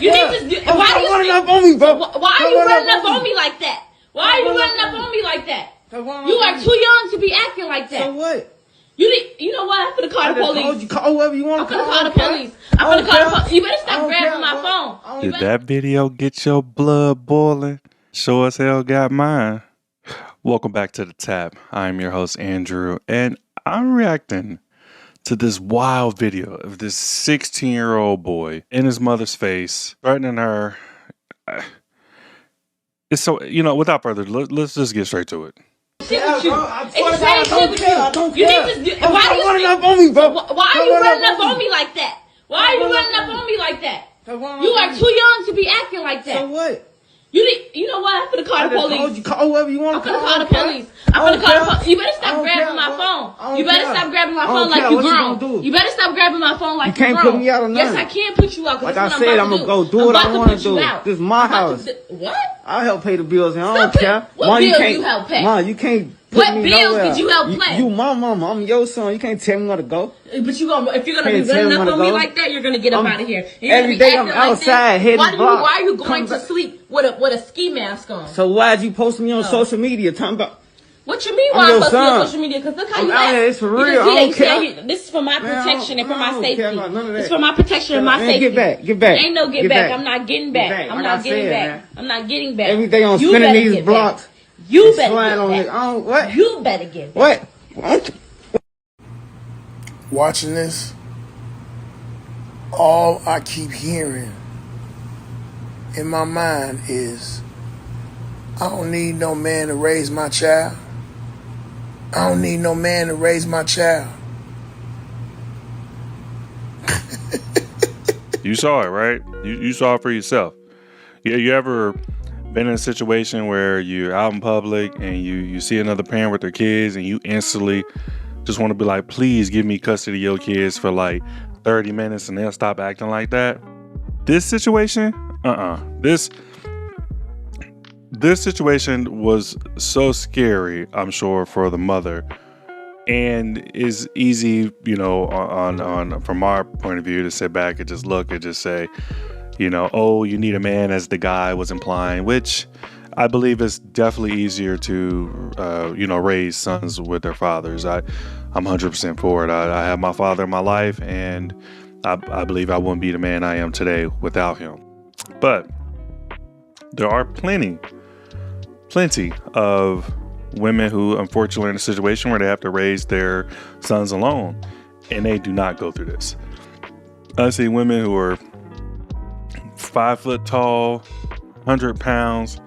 You need to. Why are you running up on me, bro? Why are you running up on me like that? Why are you running up on me like that? You are too young to be acting like that. So what? You know what? I'm gonna call the police. Call whoever you want to call. I'm gonna call the police. I'm gonna call the police. You better stop grabbing my phone. Did that video get your blood boiling? Sure as hell got mine. Welcome back to the T.A.P. I'm your host, Andrew, and I'm reacting to this wild video of this 16-year-old boy in his mother's face, threatening her. It's so, without further ado, let's just get straight to it. Shit with you. It's the same shit with you. You need to. Why are you running up on me, bro? Why are you running up on me like that? Why are you running up on me like that? You are too young to be acting like that. So what? You know what? I'm gonna call the police. Call whoever you want to call. I'm gonna call the police. I'm gonna call the police. You better stop grabbing my phone. You better stop grabbing my phone like you grown. You better stop grabbing my phone like you grown. You can't put me out of nothing. Yes, I can put you out. Like I said, I'm gonna go do what I want to do. This is my house. What? I help pay the bills and I don't care. What bills you help pay? Mom, you can't. What bills did you help pay? You my mama. I'm your son. You can't tell me where to go. But if you're gonna be running up on me like that, you're gonna get up out of here. Every day I'm outside hitting blocks. Why are you going to sleep with a ski mask on? So why'd you post me on social media talking about? What you mean why I'm posting on social media? Because look how you act. It's for real. I don't care. This is for my protection and for my safety. It's for my protection and my safety. Get back. Ain't no get back. I'm not getting back. I'm not getting back. I'm not getting back. Every day I'm spinning these blocks. You better get back. What? You better get back. What? Watching this, all I keep hearing in my mind is, I don't need no man to raise my child. I don't need no man to raise my child. You saw it, right? You saw it for yourself. You ever been in a situation where you're out in public and you see another parent with their kids and you instantly just want to be like, please give me custody of your kids for like 30 minutes and they'll stop acting like that? This situation, This situation was so scary, I'm sure, for the mother, and is easy, on from our point of view to sit back and just look and just say, oh, you need a man, as the guy was implying, which I believe is definitely easier to, raise sons with their fathers. I'm 100% for it. I have my father in my life, and I believe I wouldn't be the man I am today without him. But there are plenty of women who unfortunately are in a situation where they have to raise their sons alone, and they do not go through this. I see women who are 5 foot tall, 100 pounds,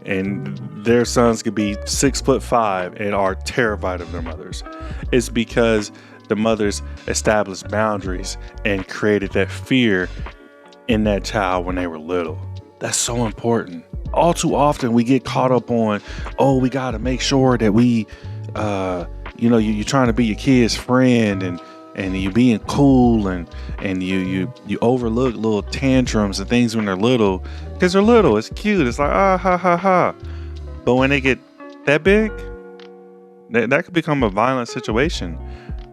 and their sons could be 6'5" and are terrified of their mothers. It's because the mothers established boundaries and created that fear in that child when they were little. That's so important. All too often we get caught up on, we got to make sure that we, you're trying to be your kid's friend and you being cool and you overlook little tantrums and things when they're little, because they're little. It's cute. It's like, ha ha ha. But when they get that big, that could become a violent situation.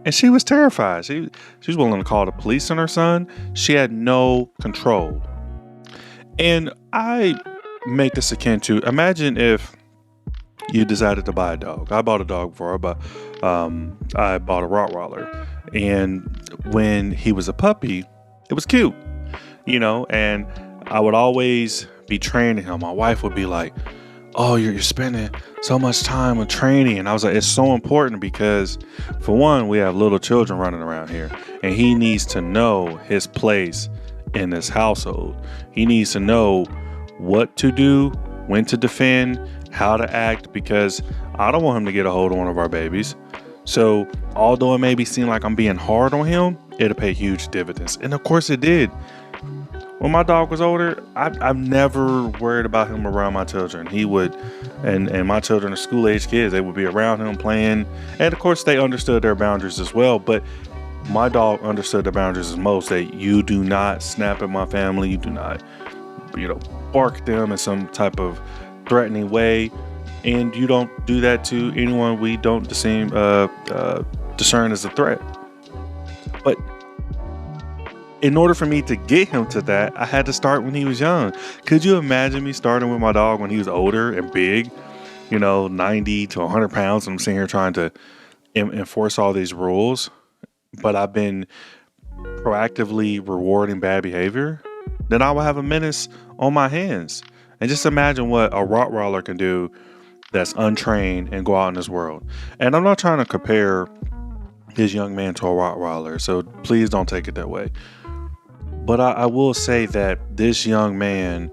And she was terrified. She was willing to call the police on her son. She had no control. And I make this akin to, imagine if you decided to buy a dog. I bought a dog before, but I bought a Rottweiler. And when he was a puppy, it was cute, and I would always be training him. My wife would be like, oh, you're spending so much time with training. And I was like, it's so important because, for one, we have little children running around here, and he needs to know his place in this household. He needs to know what to do, when to defend, how to act, because I don't want him to get a hold of one of our babies. So although it maybe seem like I'm being hard on him, it'll pay huge dividends. And of course it did. When my dog was older, I've never worried about him around my children. He would, and my children are school age kids, they would be around him playing. And of course they understood their boundaries as well. But my dog understood the boundaries as most, that you do not snap at my family. You do not, bark at them in some type of threatening way. And you don't do that to anyone we don't discern as a threat. But in order for me to get him to that, I had to start when he was young. Could you imagine me starting with my dog when he was older and big, 90 to 100 pounds, and I'm sitting here trying to enforce all these rules, but I've been proactively rewarding bad behavior? Then I will have a menace on my hands. And just imagine what a Rottweiler can do that's untrained and go out in this world. And I'm not trying to compare this young man to a Rottweiler, so please don't take it that way. But I will say that this young man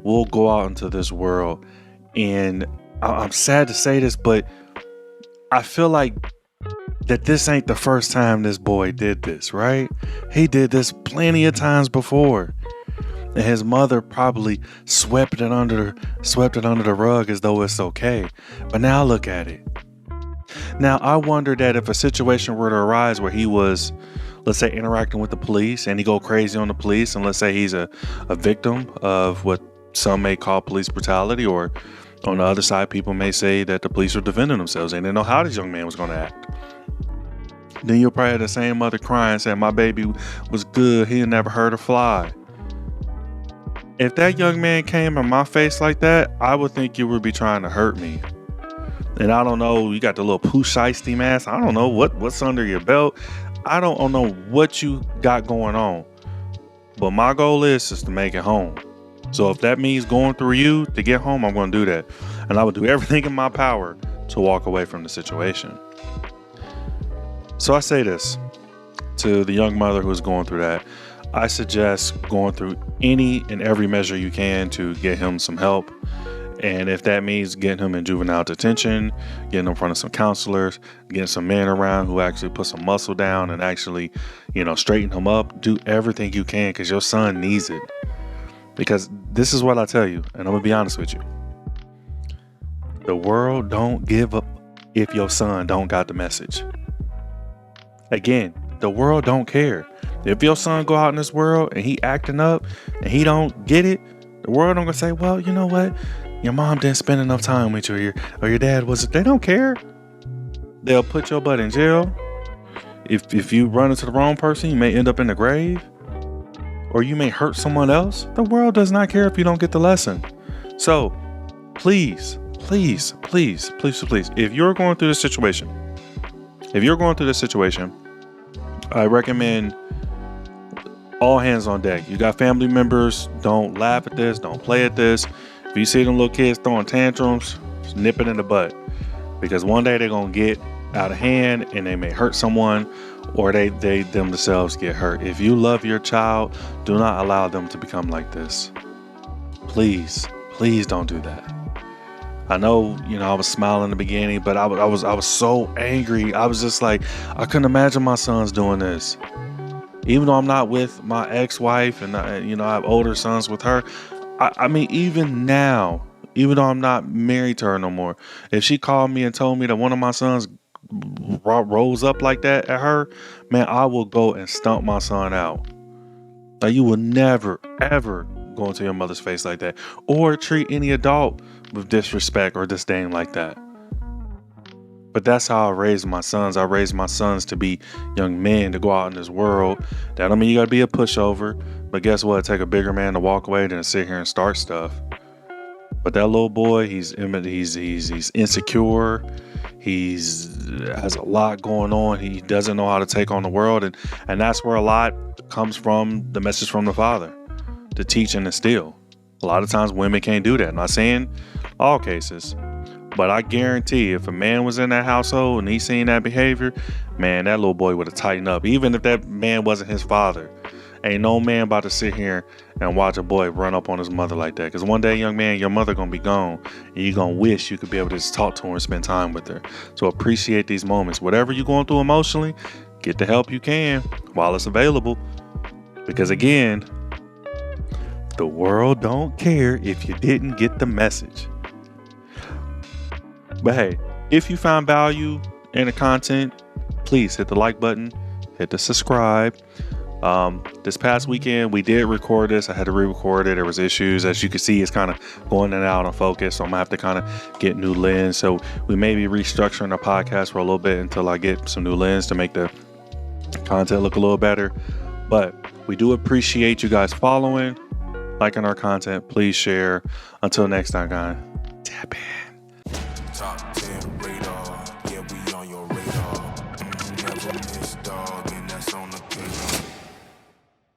will go out into this world, and I'm sad to say this, but I feel like that this ain't the first time this boy did this, right? He did this plenty of times before. And his mother probably swept it under the rug as though it's okay. But now look at it. Now, I wonder that if a situation were to arise where he was, let's say, interacting with the police and he go crazy on the police, and let's say he's a victim of what some may call police brutality, or on the other side, people may say that the police are defending themselves. They didn't know how this young man was going to act. Then you'll probably have the same mother crying saying, my baby was good. He never hurt a fly. If that young man came in my face like that, I would think you would be trying to hurt me. And I don't know, you got the little pooch shiesty mask. I don't know what's under your belt. I don't know what you got going on. But my goal is to make it home. So if that means going through you to get home, I'm going to do that. And I would do everything in my power to walk away from the situation. So I say this to the young mother who's going through that. I suggest going through any and every measure you can to get him some help. And if that means getting him in juvenile detention, getting him in front of some counselors, getting some men around who actually put some muscle down and actually, straighten him up, do everything you can, because your son needs it. Because this is what I tell you, and I'm going to be honest with you. The world don't give up if your son don't got the message. Again, the world don't care. If your son go out in this world and he acting up and he don't get it, the world don't gonna say, well, you know what? Your mom didn't spend enough time with you, or your dad wasn't. They don't care. They'll put your butt in jail. If you run into the wrong person, you may end up in the grave, or you may hurt someone else. The world does not care if you don't get the lesson. So please, please, please, please, please, if you're going through this situation, I recommend all hands on deck. You got family members, don't laugh at this, don't play at this. If you see them little kids throwing tantrums, just nip it in the butt. Because one day they're going to get out of hand and they may hurt someone, or they themselves get hurt. If you love your child, do not allow them to become like this. Please, please don't do that. I know, I was smiling in the beginning, but I was so angry. I was just like, I couldn't imagine my sons doing this. Even though I'm not with my ex-wife and I have older sons with her. I mean, even now, even though I'm not married to her no more, if she called me and told me that one of my sons rose up like that at her, man, I will go and stomp my son out. Like, you will never, ever go into your mother's face like that, or treat any adult with disrespect or disdain like that. But that's how I raised my sons. I raised my sons to be young men, to go out in this world. That don't mean you gotta be a pushover, but guess what? Take a bigger man to walk away than to sit here and start stuff. But that little boy, he's insecure. Has a lot going on. He doesn't know how to take on the world, and that's where a lot comes from. The message from the father to teach and instill. A lot of times women can't do that. I'm not saying all cases, but I guarantee if a man was in that household and he seen that behavior, man, that little boy would have tightened up. Even if that man wasn't his father. Ain't no man about to sit here and watch a boy run up on his mother like that. Because one day, young man, your mother gonna be gone, and you're gonna wish you could be able to just talk to her and spend time with her. So appreciate these moments. Whatever you're going through emotionally, get the help you can while it's available. Because again, the world don't care if you didn't get the message. But hey, if you found value in the content, please hit the like button, hit the subscribe. This past weekend, we did record this. I had to re-record it. There was issues. As you can see, it's kind of going in and out of focus. So I'm gonna have to kind of get new lens. So we may be restructuring the podcast for a little bit until I get some new lens to make the content look a little better. But we do appreciate you guys following, liking our content. Please share. Until next time, guys. Tap in. Top 10 radar, yeah, we on your radar. Never miss, dog, and that's on the radar.